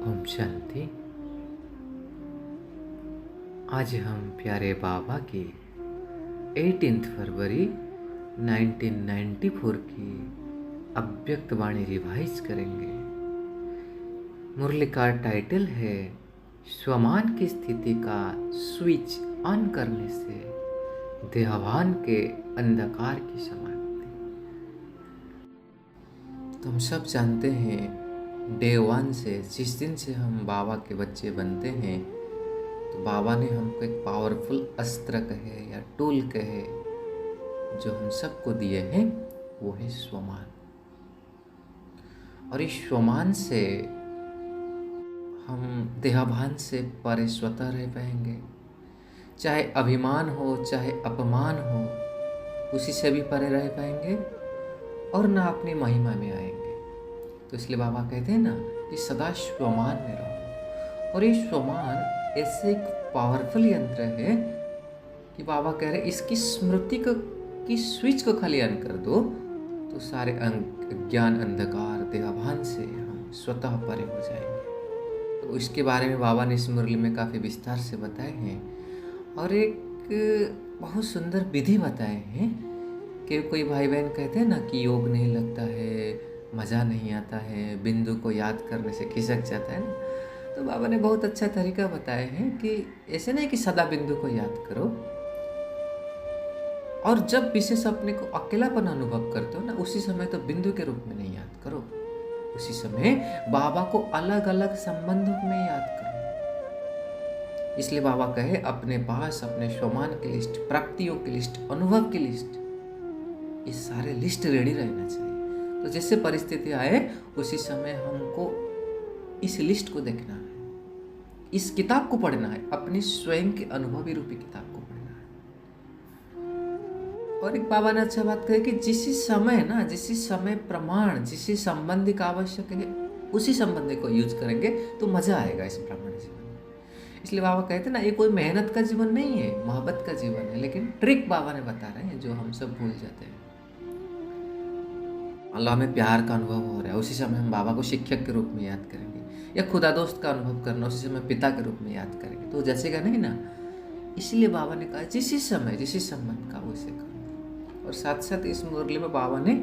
ओम शांति। आज हम प्यारे बाबा की 18 फरवरी 1994 की अव्यक्त वाणी रिवाइज करेंगे। मुरली का टाइटल है स्वमान की स्थिति का स्विच ऑन करने से देहभान के अंधकार की समाप्ति। तो हम सब जानते हैं डे 1 से, जिस दिन से हम बाबा के बच्चे बनते हैं, तो बाबा ने हमको एक पावरफुल अस्त्र कहे या टूल कहे जो हम सबको दिए हैं, वो है स्वमान। और इस स्वमान से हम देहाभान से परे स्वतः रह पाएंगे। चाहे अभिमान हो चाहे अपमान हो, उसी से भी परे रह पाएंगे और ना अपनी महिमा में आएंगे। तो इसलिए बाबा कहते हैं ना कि सदा स्वमान में रहो। और ये स्वमान ऐसे एक पावरफुल यंत्र है कि बाबा कह रहे इसकी स्मृति की स्विच को खाली ऑन कर दो तो सारे ज्ञान अंधकार देहाभान से हम स्वतः परे हो जाएंगे। तो इसके बारे में बाबा ने इस मुरली में काफ़ी विस्तार से बताए हैं और एक बहुत सुंदर विधि बताए हैं कि कोई भाई बहन कहते हैं ना कि योग नहीं लगता है, मज़ा नहीं आता है, बिंदु को याद करने से खिसक जाता है ना। तो बाबा ने बहुत अच्छा तरीका बताया है कि ऐसे नहीं कि सदा बिंदु को याद करो, और जब विशेष अपने को अकेलापन अनुभव करते हो ना, उसी समय तो बिंदु के रूप में नहीं याद करो, उसी समय बाबा को अलग अलग संबंधों में याद करो। इसलिए बाबा कहे अपने पास अपने स्वमान की लिस्ट, प्राप्तियों की लिस्ट, अनुभव की लिस्ट, ये सारे लिस्ट रेडी रहना चाहिए। तो जैसे परिस्थिति आए उसी समय हमको इस लिस्ट को देखना है, इस किताब को पढ़ना है, अपनी स्वयं के अनुभवी रूपी किताब को पढ़ना है। और एक बाबा ने अच्छा बात कही कि जिस समय प्रमाण, जिस संबंधी का आवश्यक है, उसी संबंधी को यूज करेंगे तो मजा आएगा इस ब्राह्मण जीवन में। इसलिए बाबा कहते ना ये कोई मेहनत का जीवन नहीं है, मोहब्बत का जीवन है। लेकिन ट्रिक बाबा ने बता रहे हैं जो हम सब भूल जाते हैं। अल्लाह में प्यार का अनुभव हो रहा है, उसी समय हम बाबा को शिक्षक के रूप में याद करेंगे, या खुदा दोस्त का अनुभव करना, उसी समय पिता के रूप में याद करेंगे, तो जैसेगा नहीं ना। इसलिए बाबा ने कहा जिसी समय जिसी संबंध का वैसे करो। और साथ साथ इस मुरली में बाबा ने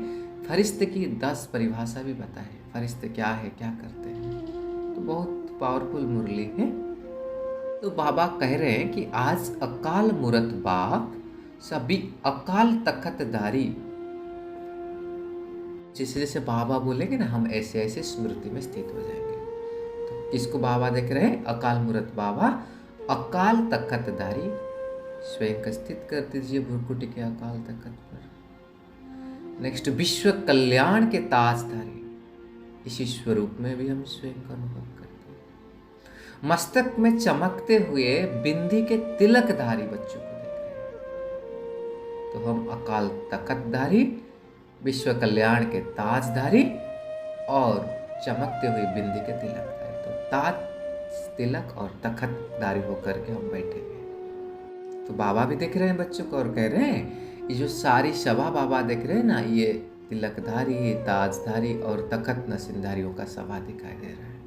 फरिश्ते की 10 परिभाषा भी बताई। फरिश्ते क्या है, क्या करते हैं, तो बहुत पावरफुल मुरली है। तो बाबा कह रहे हैं कि आज अकाल मूरत बाप सभी अकाल तखतदारी, जैसे जैसे बाबा बोलेंगे ना हम ऐसे ऐसे स्मृति में स्थित हो जाएंगे। तो किसको बाबा देख रहे हैं? अकाल मूरत बाबा अकाल तखतदारी, स्वयं का स्थित कर दीजिए भ्रुकुटी के अकाल तखत पर। नेक्स्ट विश्व कल्याण के ताजधारी, इसी स्वरूप में भी हम स्वयं का अनुभव करते हैं। मस्तक में चमकते हुए बिंदी के तिलकधारी बच्चों को देख रहे हैं। तो हम अकाल तखतधारी, विश्व कल्याण के ताजधारी और चमकते हुए बिंदी के तिलकधारी। तो ताज, तिलक और तखतधारी होकर के हम बैठे हैं। तो बाबा भी देख रहे हैं बच्चों को और कह रहे हैं ये जो सारी सभा बाबा देख रहे हैं ना, ये तिलकधारी, ताजधारी और तखत नसीनधारियों का सभा दिखाई दे रहा है।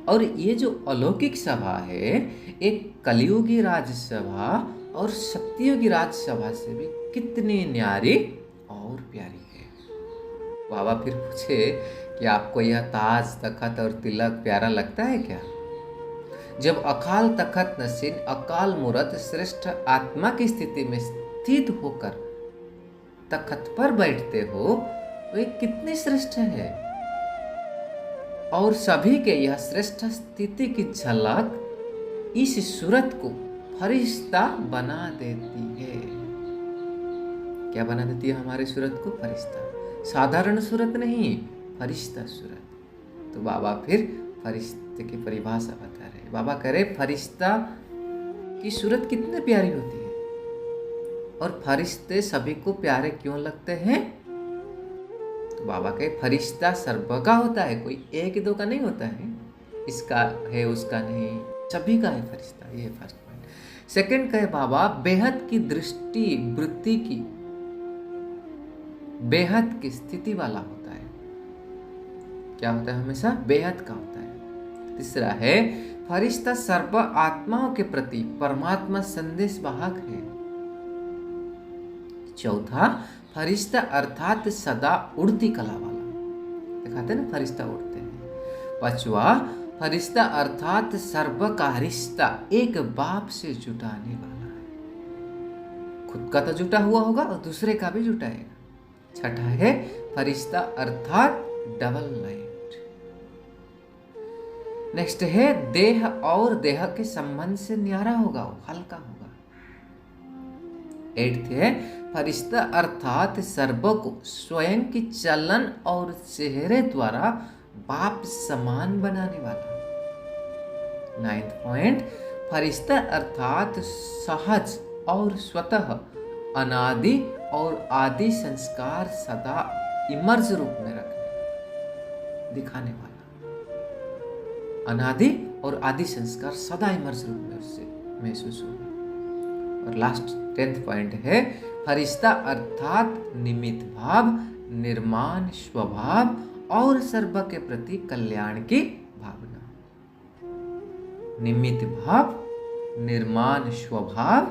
और ये जो अलौकिक सभा है, एक कलियुगी राजसभा और सत्ययुगी राजसभा से भी कितनी न्यारी और प्यारी है। बाबा फिर पूछे कि आपको यह ताज, तखत और तिलक प्यारा लगता है क्या? जब अकाल तखत नसीन, अकाल मूरत श्रेष्ठ आत्मा की स्थिति में स्थित होकर तखत पर बैठते हो, तो ये कितनी श्रेष्ठ है। और सभी के यह श्रेष्ठ स्थिति की झलक इस सूरत को फरिश्ता बना देती है। क्या बना देती है हमारी सूरत को? फरिश्ता। साधारण सूरत नहीं, फरिश्ता सूरत। तो बाबा फिर फरिश्ते की परिभाषा बता रहे। बाबा कह रहे फरिश्ता की सूरत कितनी प्यारी होती है। और फरिश्ते सभी को प्यारे क्यों लगते हैं? तो बाबा कहे फरिश्ता सर्व का होता है, कोई एक दो का नहीं होता है, इसका है उसका नहीं, सभी का है फरिश्ता। ये फर्स्ट पॉइंट। सेकंड कहे बाबा बेहद की दृष्टि, वृत्ति की, बेहद की स्थिति वाला होता है। क्या होता है? हमेशा बेहद का होता है। तीसरा है फरिश्ता सर्व आत्माओं के प्रति परमात्मा संदेश वाहक है। चौथा फरिश्ता अर्थात सदा उड़ती कला वाला, दिखाते हैं ना फरिश्ता उड़ते हैं। पांचवा फरिश्ता अर्थात सर्व का रिश्ता एक बाप से जुटाने वाला है, खुद का तो जुटा हुआ होगा और दूसरे का भी जुटाएगा। छठा है फरिश्ता अर्थात डबल लाइट। नेक्स्ट है देह और देह के संबंध से न्यारा होगा, हल्का होगा। एट्थ है फरिश्ता अर्थात सर्व को स्वयं की चलन और चेहरे द्वारा बाप समान बनाने वाला। नाइन्थ पॉइंट फरिश्ता अर्थात सहज और स्वतः अनादि और आदि संस्कार सदा इमर्ज रूप में रखने दिखाने वाला। अनादि और आदि संस्कार सदा इमर्ज रूप में उससे महसूस होगा। और लास्ट 10th पॉइंट है फरिश्ता अर्थात निमित्त भाव, निर्माण स्वभाव और सर्व के प्रति कल्याण की भावना। निमित्त भाव, निर्माण स्वभाव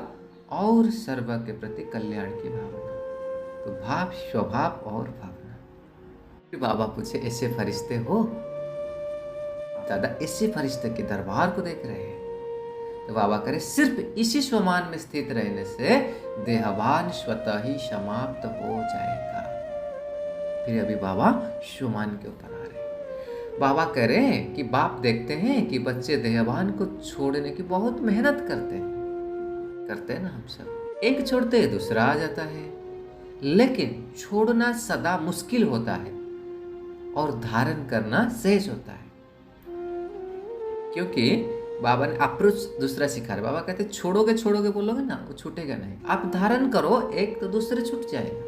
और सर्व के प्रति कल्याण की भावना। तो भाव, स्वभाव और भावना। फिर बाबा पूछे ऐसे फरिश्ते हो? दादा ऐसे फरिश्ते के दरबार को देख रहे हैं। तो बाबा करे सिर्फ इसी स्वमान में स्थित रहने से देहभान स्वतः ही समाप्त हो जाएगा। फिर अभी बाबा स्वमान के ऊपर आ रहे हैं। बाबा कह रहे हैं कि बाप देखते हैं कि बच्चे देहभान को छोड़ने की बहुत मेहनत करते हैं ना हम सब। एक छोड़ते हैं दूसरा आ जाता है, लेकिन छोड़ना सदा मुश्किल होता है और धारण करना सहज होता है। क्योंकि बाबा ने अप्रोच दूसरा सिखा रहे। बाबा कहते छोड़ोगे बोलोगे ना, वो छूटेगा नहीं। आप धारण करो एक तो दूसरे छूट जाएगा।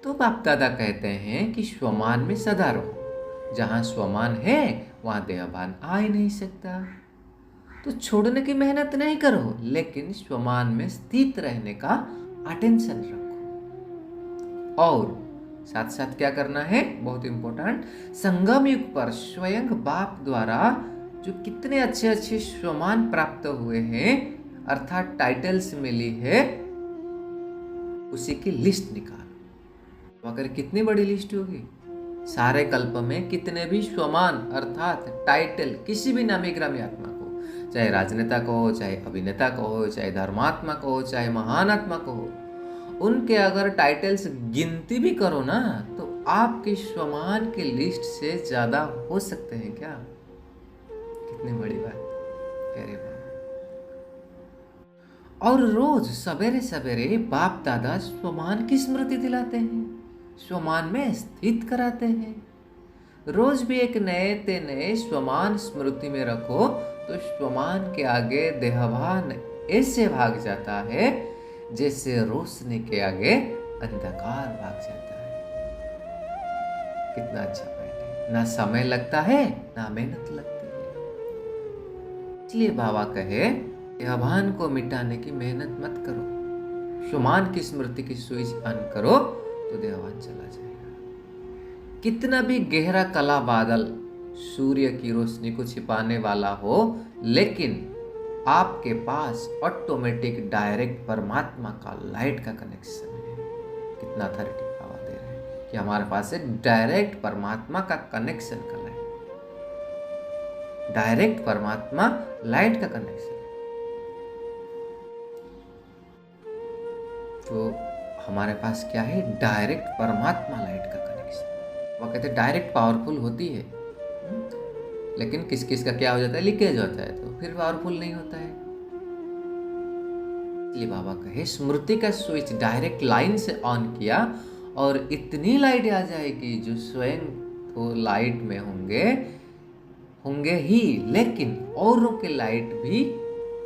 तो बाप दादा कहते हैं कि स्वमान में सदा रहो। जहां स्वमान है वहां देहभान आ ही नहीं सकता। तो छोड़ने की मेहनत नहीं करो, लेकिन स्वमान में स्थित रहने का अटेंशन रखो। और साथ साथ क्या करना है, बहुत इंपॉर्टेंट, संगम युग पर स्वयं बाप द्वारा जो कितने अच्छे अच्छे स्वमान प्राप्त हुए हैं, अर्थात टाइटल्स मिली है, उसी की लिस्ट निकालो। अगर कितनी बड़ी लिस्ट होगी, सारे कल्प में कितने भी स्वमान अर्थात टाइटल किसी भी नामी ग्रामी आत्मा को, चाहे राजनेता को हो, चाहे अभिनेता को हो, चाहे धर्मात्मा को हो, चाहे महान आत्मा को हो, उनके अगर टाइटल्स गिनती भी करो ना, तो आपके स्वमान की लिस्ट से ज्यादा हो सकते हैं क्या? कितनी बड़ी बात कह रहे बाबा। और रोज सवेरे सवेरे बाप दादा स्वमान की स्मृति दिलाते हैं, स्वमान में स्थित कराते हैं। रोज भी एक नए ते नए स्वमान स्मृति में रखो तो स्वमान के आगे देहभान ऐसे भाग जाता है जैसे रोशनी के आगे अंधकार भाग जाता है। कितना अच्छा पॉइंट है। ना समय लगता है ना मेहनत लगती है। इसलिए बाबा कहे देहभान को मिटाने की मेहनत मत करो, स्वमान की स्मृति की स्विच ऑन करो तो देहभान चला जाएगा। कितना भी गहरा काला बादल सूर्य की रोशनी को छिपाने वाला हो, लेकिन आपके पास ऑटोमेटिक डायरेक्ट परमात्मा का लाइट का कनेक्शन है। कितना अथॉरिटी बाबा दे रहे हैं कि हमारे पास है डायरेक्ट परमात्मा का कनेक्शन का लाइट, डायरेक्ट परमात्मा लाइट का कनेक्शन। तो हमारे पास क्या है? डायरेक्ट परमात्मा लाइट का कनेक्शन। वो कहते हैं डायरेक्ट पावरफुल होती है, लेकिन किस किस का क्या हो जाता है, लीकेज होता है, तो फिर पावरफुल नहीं होता है। इसलिए बाबा कहे स्मृति का स्विच डायरेक्ट लाइन से ऑन किया और इतनी लाइट आ जाएगी जो स्वयं तो लाइट में होंगे ही, लेकिन औरों के लाइट भी,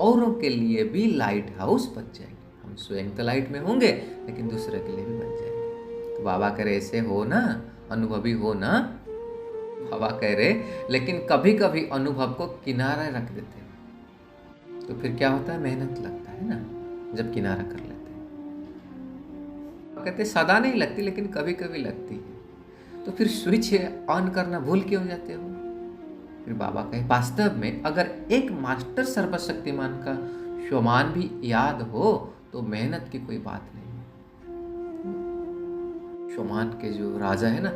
औरों के लिए भी लाइट हाउस बन जाएंगे। हम स्वयं तो लाइट में होंगे, लेकिन दूसरे के लिए भी बन जाएंगे। तो बाबा कह रहे ऐसे हो ना, अनुभवी हो ना। बाबा कह रहे लेकिन कभी कभी अनुभव को किनारा रख देते हैं, तो फिर क्या होता है? मेहनत लगता है ना जब किनारा कर लेते हैं। कहते सदा नहीं लगती, लेकिन कभी कभी लगती है। तो फिर स्विच ऑन करना भूल क्यों जाते हो? फिर बाबा कहे वास्तव में अगर एक मास्टर सर्वशक्तिमान का स्वमान भी याद हो तो मेहनत की कोई बात नहीं है। स्वमान के जो राजा है ना,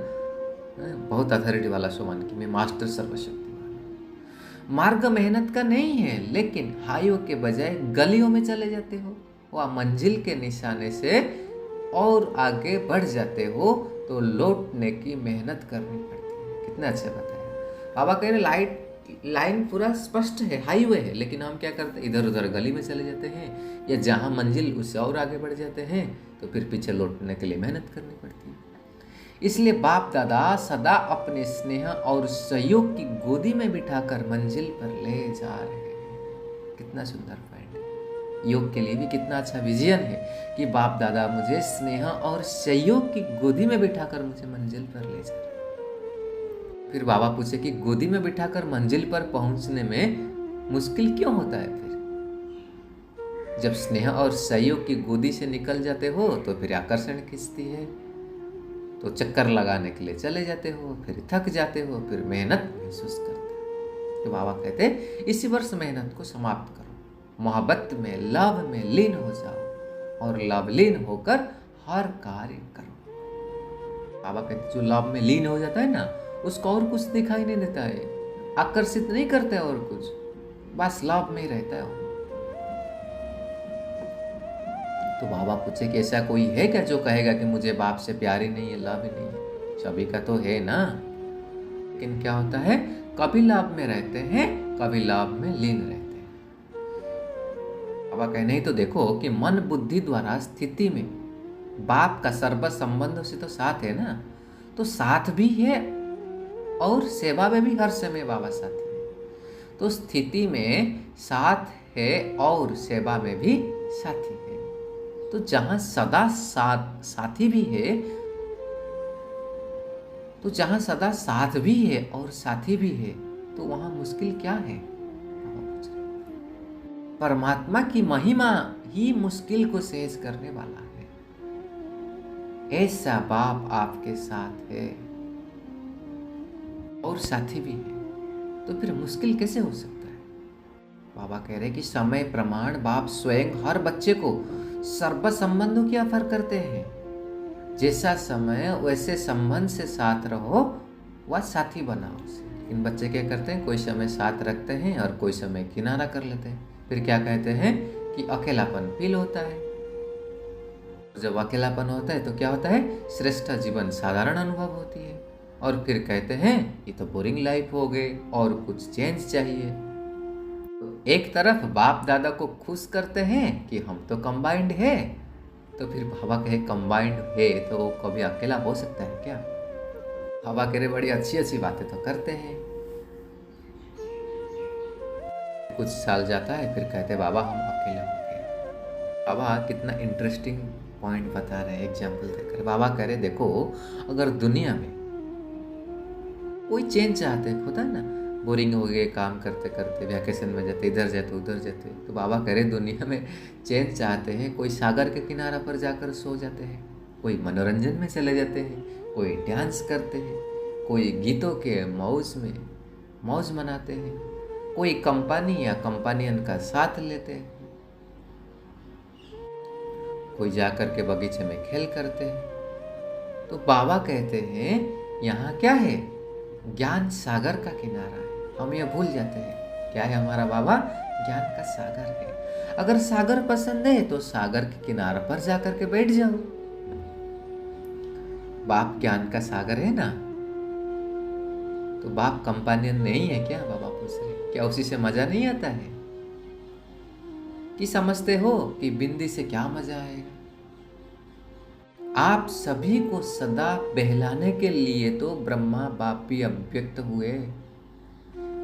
बहुत अथॉरिटी वाला स्वमान की मैं मास्टर सर्वशक्तिमान। मार्ग मेहनत का नहीं है, लेकिन हाईवे के बजाय गलियों में चले जाते हो, वह मंजिल के निशाने से और आगे बढ़ जाते हो तो लौटने की मेहनत करनी पड़ती है। कितना अच्छा बताया बाबा। कह रहे लाइन पूरा स्पष्ट है, हाईवे है, लेकिन हम क्या करते हैं, इधर उधर गली में चले जाते हैं, या जहाँ मंजिल उससे और आगे बढ़ जाते हैं, तो फिर पीछे लौटने के लिए मेहनत करनी पड़ती है। इसलिए बाप दादा सदा अपने स्नेह और सहयोग की गोदी में बिठाकर मंजिल पर ले जा रहे हैं। कितना सुंदर पॉइंट है। योग के लिए भी कितना अच्छा विजन है कि बाप दादा मुझे स्नेह और सहयोग की गोदी में बिठाकर मुझे मंजिल पर ले जा रहे हैं। फिर बाबा पूछे कि गोदी में बिठाकर मंजिल पर पहुंचने में मुश्किल क्यों होता है? फिर जब स्नेह और सहयोग की गोदी से निकल जाते हो तो फिर आकर्षण खींचती है, तो चक्कर लगाने के लिए चले जाते हो, फिर थक जाते हो, फिर मेहनत महसूस करते हो। तो बाबा कहते हैं इसी वर्ष मेहनत को समाप्त करो, मोहब्बत में लव में लीन हो जाओ और लवलीन होकर हर कार्य करो। बाबा कहते जो लव में लीन हो जाता है ना, उसको और कुछ दिखाई नहीं देता है, आकर्षित नहीं करता है और कुछ, बस लव में ही रहता है। तो बाबा पूछे कि ऐसा कोई है क्या जो कहेगा कि मुझे बाप से प्यार ही नहीं है, लव ही नहीं है? सभी का तो है ना, लेकिन क्या होता है, कभी लव में रहते हैं, कभी लव में लीन रहते हैं। बाबा कहे नहीं तो देखो कि मन बुद्धि द्वारा स्थिति में बाप का सर्व संबंध से तो साथ है ना, तो साथ भी है और सेवा में भी हर समय बाबा साथी है। तो स्थिति में साथ है और सेवा में भी साथी है। तो जहां सदा साथी भी है, तो जहां सदा साथ भी है और साथी भी है, तो वहां मुश्किल क्या है? परमात्मा की महिमा ही मुश्किल को सहज करने वाला है। ऐसा बाप आपके साथ है और साथी भी है, तो फिर मुश्किल कैसे हो सकता है? बाबा कह रहे कि समय प्रमाण बाप स्वयं हर बच्चे को सर्व संबंधों की ऑफर करते हैं। जैसा समय वैसे संबंध से साथ रहो, वह साथी बनाओ उसे। इन बच्चे क्या करते हैं, कोई समय साथ रखते हैं और कोई समय किनारा कर लेते हैं। फिर क्या कहते हैं कि अकेलापन फील होता है। जब अकेलापन होता है तो क्या होता है, श्रेष्ठ जीवन साधारण अनुभव होती है। और फिर कहते हैं ये तो बोरिंग लाइफ हो गई और कुछ चेंज चाहिए। एक तरफ बाप दादा को खुश करते हैं कि हम तो कंबाइंड है, तो फिर बाबा कहे कंबाइंड है तो वो कभी अकेला हो सकता है क्या? बाबा कह रहे बड़ी अच्छी अच्छी बातें तो करते हैं। कुछ साल जाता है, फिर कहते हैं बाबा हम अकेले हो गए। बाबा कितना इंटरेस्टिंग पॉइंट बता रहे हैं एग्जाम्पल देकर। बाबा कह रहे देखो, अगर दुनिया में कोई चेंज चाहते हैं, होता है ना, बोरिंग हो गए काम करते करते, वैकेशन में जाते, इधर जाते उधर जाते, तो बाबा कह रहे दुनिया में चेंज चाहते हैं, कोई सागर के किनारा पर जाकर सो जाते हैं, कोई मनोरंजन में चले जाते हैं, कोई डांस करते हैं, कोई गीतों के मौज मनाते हैं, कोई कंपनी या कंपानियन का साथ लेते हैं, कोई जाकर के बगीचे में खेल करते हैं। तो बाबा कहते हैं यहाँ क्या है, ज्ञान सागर का किनारा है। हम ये भूल जाते हैं क्या है हमारा बाबा, ज्ञान का सागर है। अगर सागर पसंद है तो सागर के किनारे पर जाकर के बैठ जाओ। बाप ज्ञान का सागर है ना, तो बाप कंपानियन नहीं है क्या? बाबा पूछ रहे, क्या उसी से मजा नहीं आता है? कि समझते हो कि बिंदी से क्या मजा आएगा? आप सभी को सदा बहलाने के लिए तो ब्रह्मा बाप भी अव्यक्त हुए।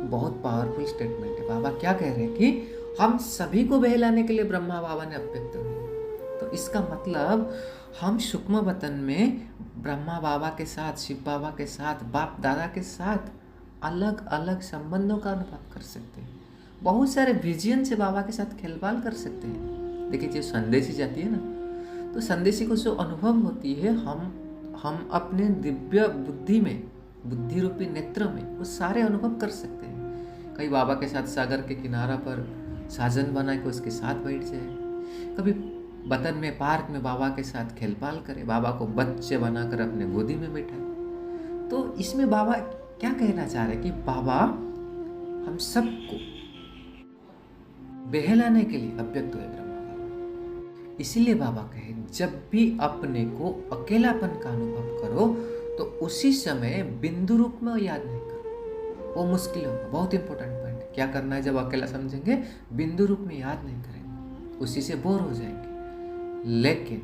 बहुत पावरफुल स्टेटमेंट है। बाबा क्या कह रहे हैं कि हम सभी को बहलाने के लिए ब्रह्मा बाबा ने अव्यक्त हुए। तो इसका मतलब हम सूक्ष्म वतन में ब्रह्मा बाबा के साथ, शिव बाबा के साथ, बाप दादा के साथ अलग अलग संबंधों का अनुभव कर सकते हैं। बहुत सारे विजन से बाबा के साथ खेलबाल कर सकते हैं। देखिए जो संदेशी जाती है ना, तो संदेशी को जो अनुभव होती है, हम अपने दिव्य बुद्धि में, बुद्धि रूपी नेत्र में वो सारे अनुभव कर सकते हैं। कहीं बाबा के साथ सागर के किनारा पर साजन बना के उसके साथ बैठ जाए, कभी वतन में पार्क में बाबा के साथ खेलपाल करे, बाबा को बच्चे बनाकर अपने गोदी में बैठाए। तो इसमें बाबा क्या कहना चाह रहे कि बाबा हम सबको बहलाने के लिए अव्यक्त हुए ब्रह्मा बाबा। इसीलिए बाबा कहे जब भी अपने को अकेलापन का अनुभव करो तो उसी समय बिंदु रूप में याद नहीं करो, वो मुश्किल होगा। बहुत इंपॉर्टेंट पॉइंट, क्या करना है जब अकेला समझेंगे? बिंदु रूप में याद नहीं करेंगे, उसी से बोर हो जाएंगे। लेकिन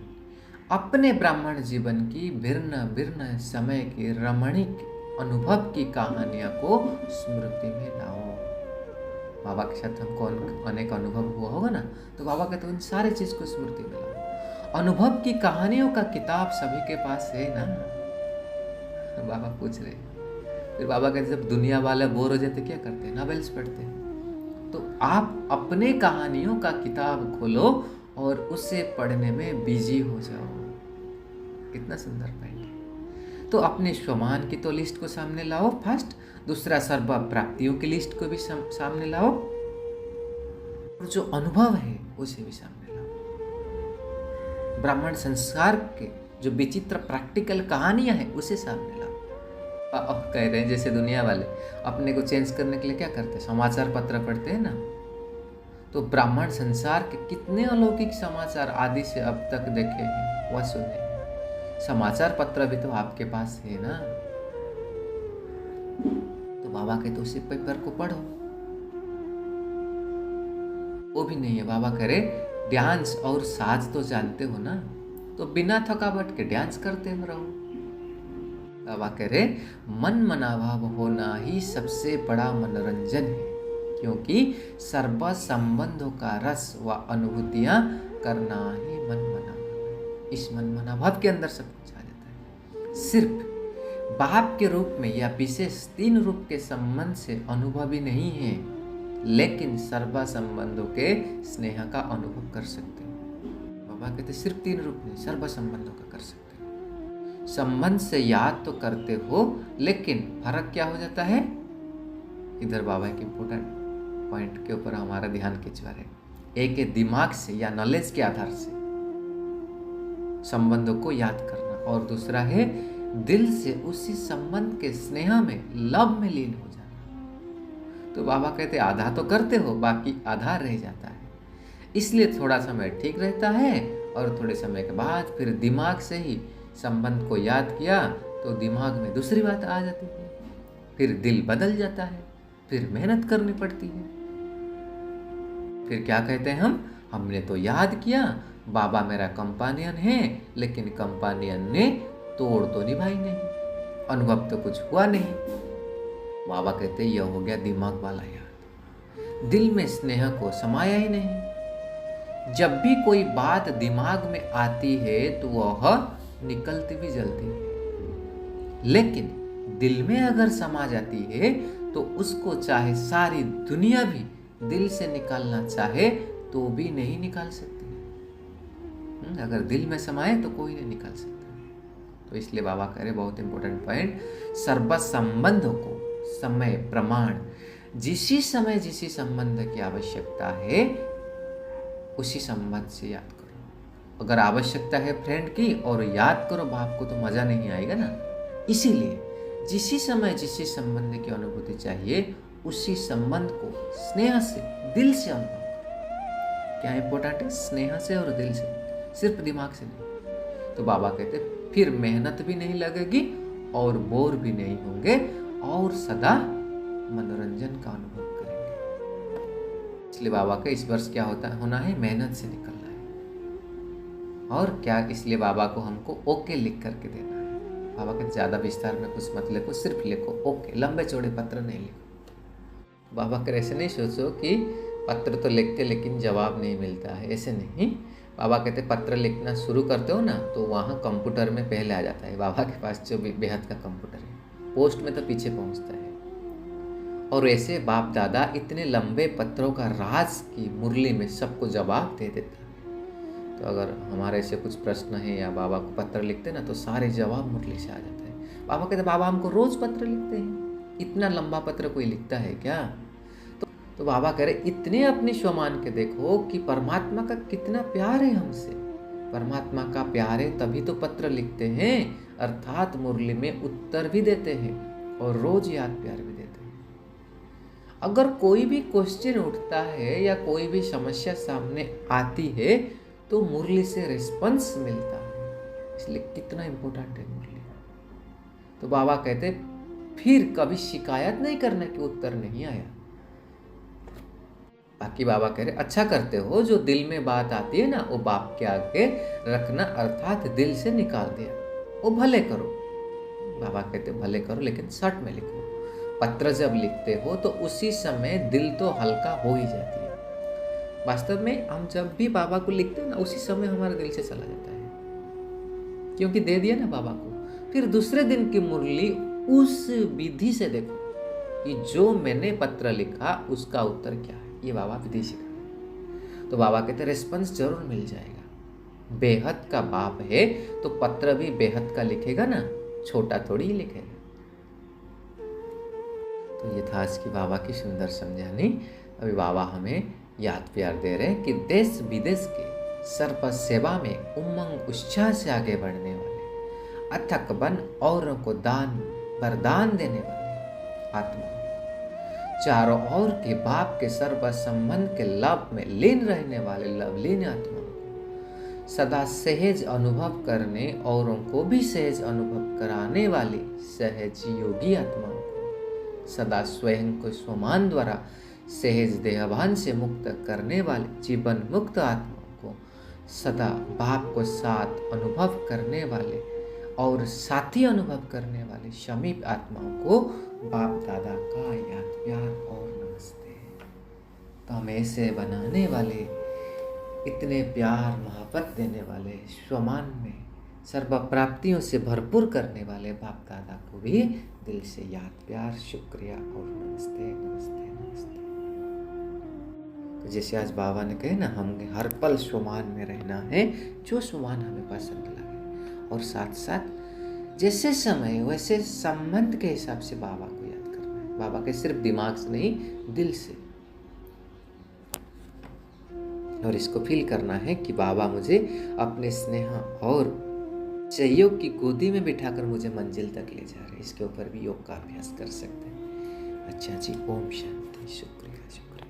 अपने ब्राह्मण जीवन की भिन्न भिन्न समय की रमणीक अनुभव की कहानियां को स्मृति में लाओ। बाबा के साथ हमको अनेक अनुभव हुआ होगा ना, तो बाबा कहते हैं उन सारे चीज को स्मृति में लाओ। अनुभव की कहानियों का किताब सभी के पास है ना? बाबा पूछ रहे। फिर बाबा कहते जब दुनिया वाले बोर हो जाते क्या करते हैं? नॉवेल्स पढ़ते हैं। तो आप अपने कहानियों का किताब खोलो और उसे पढ़ने में बिजी हो जाओ। कितना सुंदर पॉइंट है। तो अपने स्वमान की तो लिस्ट को सामने लाओ फर्स्ट, दूसरा सर्व प्राप्तियों की लिस्ट को भी सामने लाओ, और जो अनुभव है उसे भी सामने लाओ। ब्राह्मण संस्कार के जो विचित्र प्रैक्टिकल कहानियां हैं उसे सामने लाओ। अब कह रहे हैं जैसे दुनिया वाले अपने को चेंज करने के लिए क्या करते हैं? समाचार पत्र पढ़ते हैं ना। तो ब्राह्मण संसार के कितने अलौकिक समाचार आदि से अब तक देखे हैं वह सुने हैं। समाचार पत्र भी तो आपके पास है ना। तो बाबा के तो उसी पेपर को पढ़ो। वो भी नहीं है, बाबा करे डांस और साज तो जानते हो ना, तो बिना थकावट के डांस करते रहो। बाबा कह रहे मन मनाभाव होना ही सबसे बड़ा मनोरंजन है, क्योंकि सर्व संबंधों का रस व अनुभूतियां करना ही मन मनाभाव है। इस मन मनाभाव के अंदर सब कुछ आ जाता है। सिर्फ बाप के रूप में या विशेष 3 रूप के संबंध से अनुभवी नहीं है, लेकिन सर्व संबंधों के स्नेह का अनुभव कर सकते हैं। बाबा कहते सिर्फ 3 रूप नहीं, सर्व संबंधों का कर सकते हैं। संबंध से याद तो करते हो, लेकिन फर्क क्या हो जाता है? इधर बाबा के इंपोर्टेंट पॉइंट के ऊपर हमारा ध्यान खिंचवा रहे। एक है दिमाग से या नॉलेज के आधार से संबंधों को याद करना, और दूसरा है दिल से उसी संबंध के स्नेह में, लव में लीन हो जाना। तो बाबा कहते आधा तो करते हो, बाकी आधा रह जाता है। इसलिए थोड़ा समय ठीक रहता है, और थोड़े समय के बाद फिर दिमाग से ही संबंध को याद किया तो दिमाग में दूसरी बात आ जाती है, फिर दिल बदल जाता है, फिर मेहनत करनी पड़ती है। फिर क्या कहते हैं हमने तो याद किया, बाबा मेरा कंपानियन है, लेकिन कंपानियन ने तोड़ तो निभाई नहीं, अनुभव तो कुछ हुआ नहीं। बाबा कहते यह हो गया दिमाग वाला याद, दिल में स्नेह को समाया ही नहीं। जब भी कोई बात दिमाग में आती है तो वह निकलती भी जल्दी है, लेकिन दिल में अगर समा जाती है तो उसको चाहे सारी दुनिया भी दिल से निकालना चाहे तो भी नहीं निकाल सकती। अगर दिल में समाए तो कोई नहीं निकाल सकता। तो इसलिए बाबा कह रहे बहुत इंपॉर्टेंट पॉइंट, सर्व संबंधों को समय प्रमाण, जिसी समय जिसी संबंध की आवश्यकता है उसी संबंध से याद करो। अगर आवश्यकता है फ्रेंड की और याद करो बाप को तो मजा नहीं आएगा ना। इसीलिए जिसी समय जिसी संबंध की अनुभूति चाहिए उसी संबंध को स्नेह से, दिल से अनुभव करो। क्या इंपॉर्टेंट है? स्नेह से और दिल से, सिर्फ दिमाग से नहीं। तो बाबा कहते फिर मेहनत भी नहीं लगेगी और बोर भी नहीं होंगे और सदा मनोरंजन का अनुभव करेंगे। इसलिए बाबा का इस वर्ष क्या होना है? मेहनत से निकलना है। और क्या? इसलिए बाबा को हमको ओके लिख करके देना है। बाबा के ज़्यादा विस्तार में कुछ मत लिखो, सिर्फ लिखो ओके, लंबे चौड़े पत्र नहीं लिखो। बाबा के ऐसे नहीं सोचो कि पत्र तो लिखते लेकिन जवाब नहीं मिलता है, ऐसे नहीं। बाबा कहते पत्र लिखना शुरू करते हो ना तो वहाँ कंप्यूटर में पहले आ जाता है। बाबा के पास जो बेहद का कंप्यूटर है, पोस्ट में तो पीछे पहुँचता है। और ऐसे बाप दादा इतने लंबे पत्रों का राज की मुरली में सबको जवाब दे देता है। तो अगर हमारे से कुछ प्रश्न है या बाबा को पत्र लिखते ना तो सारे जवाब मुरली से आ जाते हैं। बाबा कहते बाबा हमको रोज पत्र लिखते हैं, इतना लंबा पत्र कोई लिखता है क्या? तो बाबा कह रहे इतने अपनी स्वमान के देखो कि परमात्मा का कितना प्यार है हमसे। परमात्मा का प्यार है तभी तो पत्र लिखते हैं, अर्थात मुरली में उत्तर भी देते हैं और रोज याद प्यार भी देते हैं। अगर कोई भी क्वेश्चन उठता है या कोई भी समस्या सामने आती है तो मुरली से रिस्पॉन्स मिलता है, इसलिए कितना इम्पोर्टेंट है मुरली। तो बाबा कहते फिर कभी शिकायत नहीं करना कि उत्तर नहीं आया। बाकी बाबा कह रहे अच्छा करते हो, जो दिल में बात आती है ना वो बाप के आगे रखना, अर्थात दिल से निकाल दिया, वो भले करो। बाबा कहते भले करो लेकिन शर्ट में लिखो। पत्र जब लिखते हो तो उसी समय दिल तो हल्का हो ही जाती है। वास्तव में हम जब भी बाबा को लिखते हैं ना उसी समय हमारे दिल से चला जाता है, क्योंकि दे दिया ना बाबा को। फिर दूसरे दिन की मुरली उस विधि से देखो कि जो मैंने पत्र लिखा उसका उत्तर क्या है, ये बाबा विधि सिखा। तो बाबा कहते रिस्पॉन्स जरूर मिल जाएगा। बेहद का बाप है तो पत्र भी बेहद का लिखेगा ना, छोटा थोड़ी ही लिखेगा। तो ये था आज की बाबा की सुंदर समझानी। अभी बाबा हमें याद प्यार दे रहे हैं कि देश विदेश के सर्व सेवा में उमंग उत्साह से आगे बढ़ने वाले, अथक बन औरों को दान वरदान देने वाले आत्मा, चारों ओर के बाप के सर्व संबंध के लाभ में लीन रहने वाले लवलीन आत्माओं को, सदा सहज अनुभव करने औरों को भी सहज अनुभव कराने वाली सहज योगी आत्माओं को, सदा स्वयं को स्वमान द्वारा सहज देहभान से मुक्त करने वाले जीवन मुक्त आत्माओं को, सदा बाप को साथ अनुभव करने वाले और साथी अनुभव करने वाले समीप आत्माओं को बाप दादा का याद प्यार और नमस्ते। तो हमें ऐसे बनाने वाले, इतने प्यार मोहब्बत देने वाले, स्वमान में सर्व प्राप्तियों से भरपूर करने वाले बाप दादा को भी दिल से याद प्यार, शुक्रिया और नमस्ते नमस्ते नमस्ते। तो जैसे आज बाबा ने कहे ना, हमें हर पल स्वमान में रहना है, जो स्वमान हमें पसंद लगे, और साथ साथ जैसे समय वैसे संबंध के हिसाब से बाबा को याद करना है। बाबा के सिर्फ दिमाग से नहीं, दिल से। और इसको फील करना है कि बाबा मुझे अपने स्नेह और सहयोग की गोदी में बिठाकर मुझे मंजिल तक ले जा रहे हैं। इसके ऊपर भी योग का अभ्यास कर सकते हैं। अच्छा जी, ओम शांति। शुक्रिया शुक्रिया।